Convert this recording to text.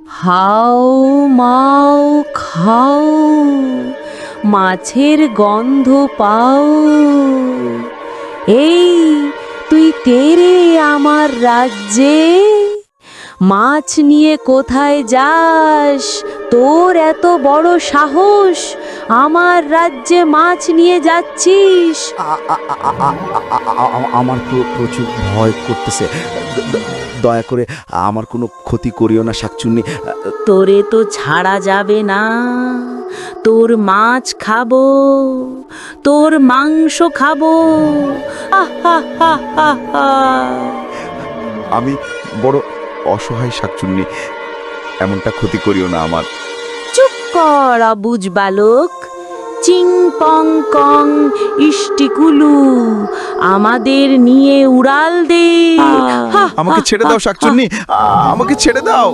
হাও মাও খাও, মাছের গন্ধ পাও। এই তুই তেরে আমার রাজ্যে, মাছ নিয়ে কোথায় যাস? তোর এত বড় সাহস, আমার রাজ্যে মাছ নিয়ে যাচ্ছিস? আমার প্রচুর ভয় করতেছে। দয়া করে আমার কোনো ক্ষতি করিও না শাকচুন্নি। তোরে তো ছাড়া যাবে না, তোর মাছ খাবো, তোর মাংস খাবো। আমি বড় অসহায় শাকচুন্নি, এমনটা ক্ষতি করিও না আমার। চুপ কর অবুঝ বালক। চিং পং কং ইষ্টিকুলু, আমাদের নিয়ে উড়াল দে। আমাকে ছেড়ে দাও শাকচুন্নি, আমাকে ছেড়ে দাও।